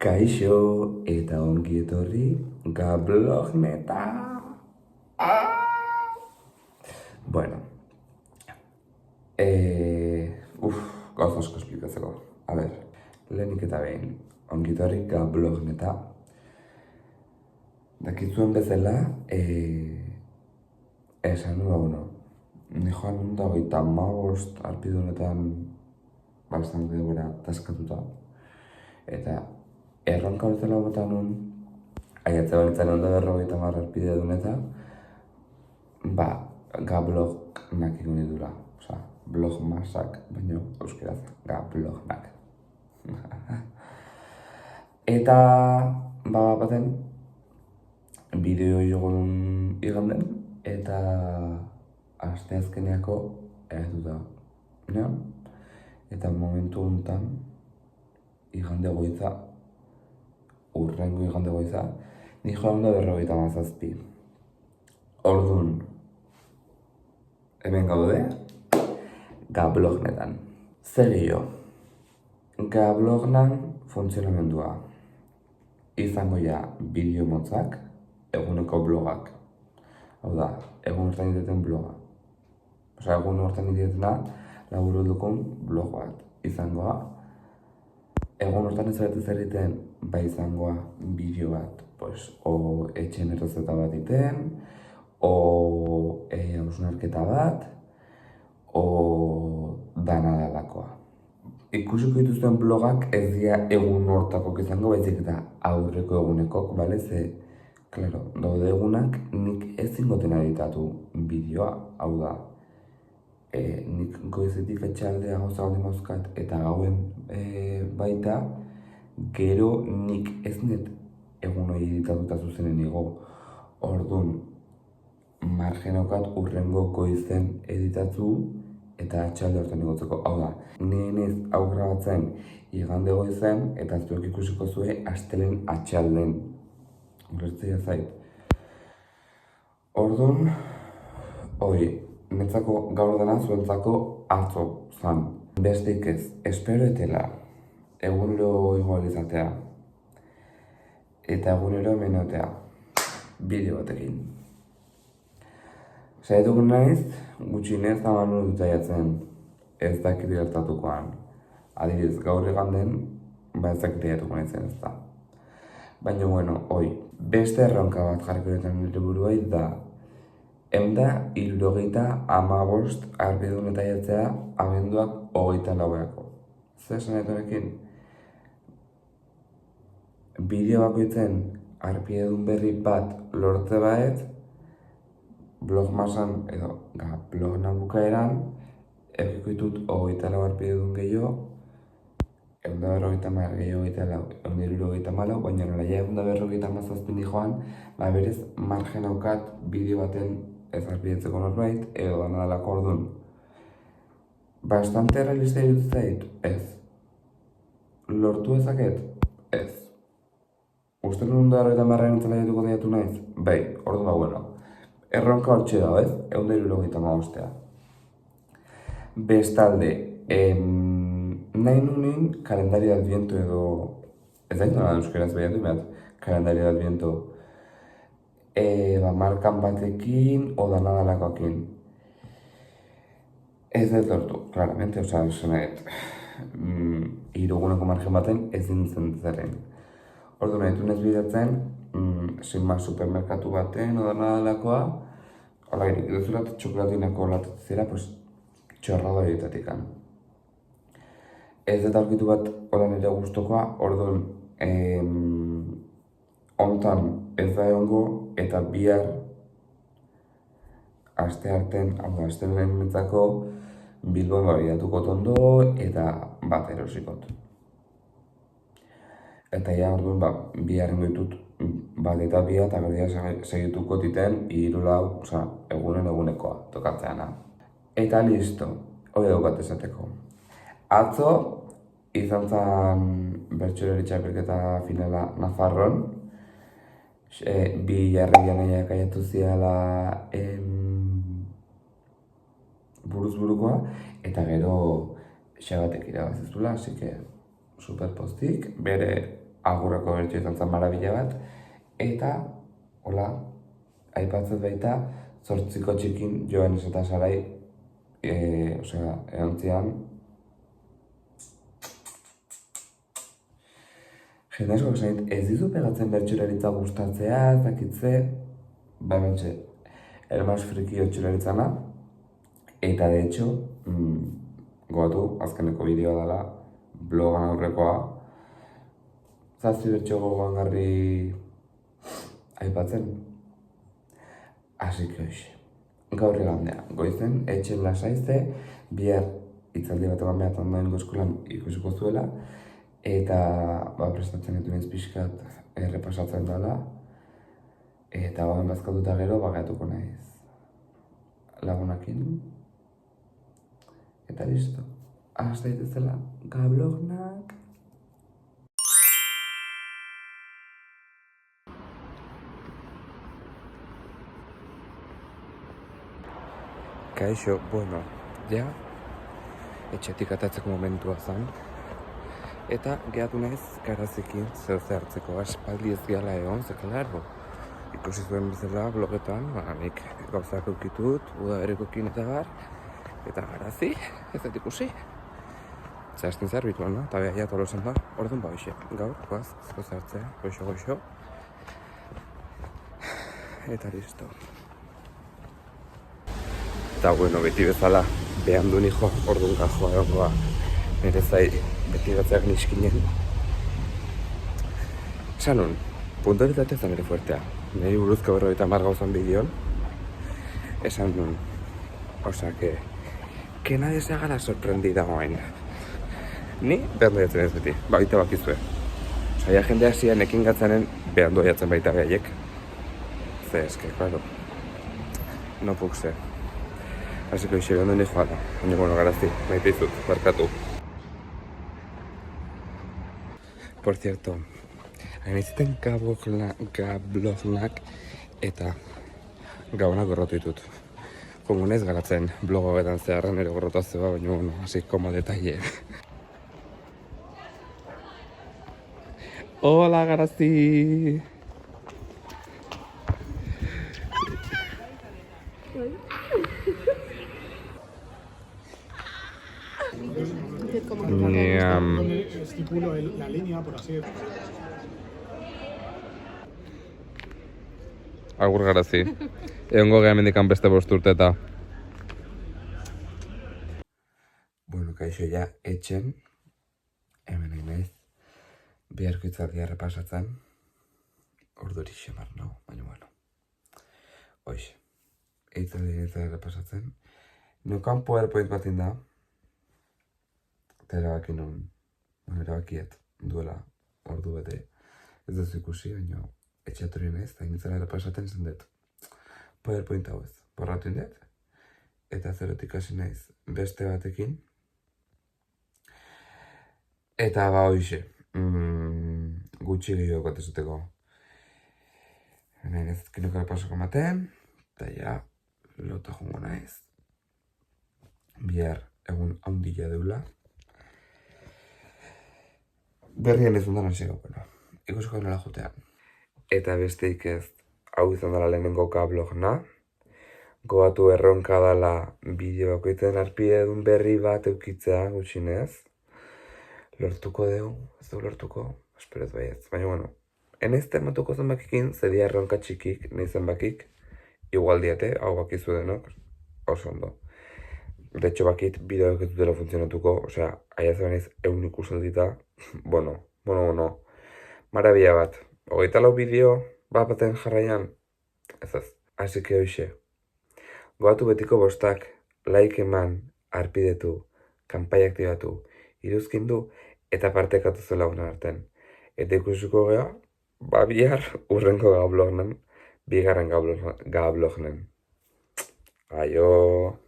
Kaixo eta ongi etorri Gablogneta. Bueno, gauza asko esplikatzeko. A ber, lehenik eta behin, ongi etorri Gablogneta. Dakitzuen bezala, esan nuen, ni joan nun da 35 arpidunetan bastante denbora taskatuta. Eta erronka bezala bota nun, aiatze banitzen onda 50 arpide duneta, gablognak ikun ditula. Osa, blog masak, baina euskeraz, gablognak. Eta, baten, bideo jogon iganden, eta asteazkeneako duda. Eta momentu honetan, igande goiza, urrengo igande goiza, ni joan da 57. Orduan, hemen gaude, Gablognetan. Zer gehiago, Gablognan funtzionamendua. Izango ja bideo motzak, eguneko blogak. Hau da, egun hortan diteten bloga. Osa, egun hortan ditetena, laburu dukun blog bat. Izangoa, egun hortan ez egiten, izangoa bideo bat. O etxen errezeta bat iten, o hausnarketa bat, o danadalakoa. Ikusiko dituzten blogak ez dira egun hortakok izango, baizik eta aurreko egunekok, bale? Ze, klaro, daude egunak nik ezingoten editatu bideoa, hau da. Nik goizetik etxaldea gauza baldin mauzkat eta gauen baita, gero nik ez net egun hori editatuta zuzenen igo. Orduan, margenokat urrengo goizen editatu eta atxalde hortan igotzeko. Hau da, nienez hau grabatzen igande goizen eta zuek ikusiko zue astelen atxalden. Ulertzea zait. Orduan, netzako gaur dena zuentzako atzo zan. Bestik ez, espero etela egunero igual izatea. Eta egunero menotea. Bideo batekin. Saiatuko naiz, gutxinez amanu dutaiatzen ez dakit gertatukoan. Adibidez, gaur eganden, ez dakit gertatuko naizen ez da. Baina, beste erronka bat jarriko ditan nire buruai da, 175 arpidun eta jatzea abenduak 24ako. Zer esan etonekin? Bideo bakoitzen arpidun berri bat lortze baet, blogmasan edo blognan bukaeran, egiko ditut 24 arpidun gehiago, 150 gehiago 174, baina nola ja 157 joan, berez margen aukat bideo baten ez arpidetzeko norbait, edo danadalako orduan. Bastante realista dut zait? Ez. Lortu ezaket? Ez. Uste nun 150 entzela jatuko daiatu naiz? Bai, orduan erronka hortxe da, ez? 175. Bestalde, nahi nunin kalendari de adviento edo... Ez da nola euskeraz behiatu behar, kalendari de adviento. Markan batekin o danadalakoakin. Ez dut lortu, claramente, oza, esanet, iruguneko margen baten ez dintzen zerren. Orduan, nahi tunez bidatzen, sinma supermerkatu baten o danadalakoa, hola, iruzurat txokolatinako latatzera, txorrado editatikan. Ez dut aurkitu bat hola nire gustokoa, orduan, hontan ez da egongo eta bihar aste arten, aste lehen netzako Bilbon bidatuko tondo eta bat erosikot. Eta ja orduan biharren ditut bat eta bia eta berdia segituko titen hirulau, egunekoa tokatzeana. Eta listo, hori daukat esateko. Atzo izan zen bertsolari txapelketa finala Nafarron. Bi jarraian nahiak aiatu ziala buruz burukoa, eta gero xabatek irabazizula, así que superpostik, bere agurreko bertxo izan zen marabila bat, eta, hola, aipatzen baita, 8 txikin Joanes eta Sarai, egon zian, jende asko esan ez dizu pegatzen bertxolaritza gustatzea, ez dakitze, hementxe, el más friki bertxolaritzana, eta de hecho, gogatu, azkeneko bideoa dela, blogan aurrekoa, 7 bertxo gogoangarri aipatzen. Así que hoxe, gaur igandea, goizen, etxen lasaizte, bihar hitzaldi bat eman behar ondoengo eskolan ikusiko zuela, eta prestatzen ditu naiz pixkat errepasatzen dela, eta bazkalduta gero bagatuko naiz lagunakin, eta listo, hasta daitezela gablognak. Kaixo, bueno, ja, etxetik atatzeko momentua zen, eta gehatu naiz Garazikin zer hartzeko, aspaldi ez gehala egon, ze klaro. Ikusi zuen bezala blogetan, nik gauzak eukitut, udaberrikokin eta bar, eta Garazi, ez dut ikusi. Zehazten zerbituan, no? Eta behar ja tolosan da, orduan hoxe, gaur, goaz, zer hartzea, goixo. Eta listo. Eta bueno, beti bezala, behan du nijo, orduan gajoa egongoa, nire zai beti batzeak niskinen. Esan nun, puntualitatea zen ere fuertea. Niri buruzko 50 gauzan bideon. Esan nun, osa, que nadie se haga la sorprendida oain. Ni behan doiatzen ez beti, baita bakizue. Osa, ja jende hasian ekin gatzanen behan doiatzen baita behaiek. Ze, eske, claro, no puk ser. Así que hoxe behan duen joa da. Baina, bueno, Garazi, maite izut, barkatu. Por cierto, hainiziten gablognak eta gaunak gorrotu ditut. Komunez garatzen blogoetan zeharren ere gorrotazioa, baina, bueno, así como detalle. Hola, Garazi! Estipulo la línea, por así decirlo. Agur Garazi. Egongo geha mendikan beste 5 urte eta. Bueno, kaixo ja etxen. Hemen nahi naiz. Biharko hitzaldia errepasatzen. Orduri xamar nau, baina bueno. Hoxe. Hitzaldia errepasatzen. Neukan PowerPoint bat inda. Eta erabaki nun. Erabakiet duela ordu bete. Ez dut ikusi, baina etxeatori naiz, eta initzela errepasatzen izan dut. PowerPoint hau ez, borratu indet, eta zerotik hasi naiz beste batekin. Eta hoxe, gutxi gehiago batezuteko. Nahi nezkinoko errepasako ematen, eta ja, lota jongo naiz. Bihar egun haundila deula. Berrien ez dundan hasi gaukena. Ikusko denela jotean. Eta besteik ez, hau izan dela lehenengo gablogna. Gogatu erronka dela bideo bakoitzen arpidedun berri bat eukitzea gutxinez. Lortuko dugu, ez dugu lortuko, espero ez baietz. Baina, bueno, enez tematuko zenbakikin, zedia erronka txikik, nahi zenbakik, igual diate, hau bakizu denok, oso ondo. De hecho, bakit bideoak ez dutela funtzionatuko, osea, aia zebanez egun ikusaldita, bueno, marabia bat. 24 bideo baten jarraian, ez. Así que hoxe, gogatu betiko 5, like eman, arpidetu, kanpai aktibatu, iruzkindu, eta partekatu zela lagunen artean. Eta ikusiko geha, bihar urrengo gablognen, bigarren gablognen. Aio!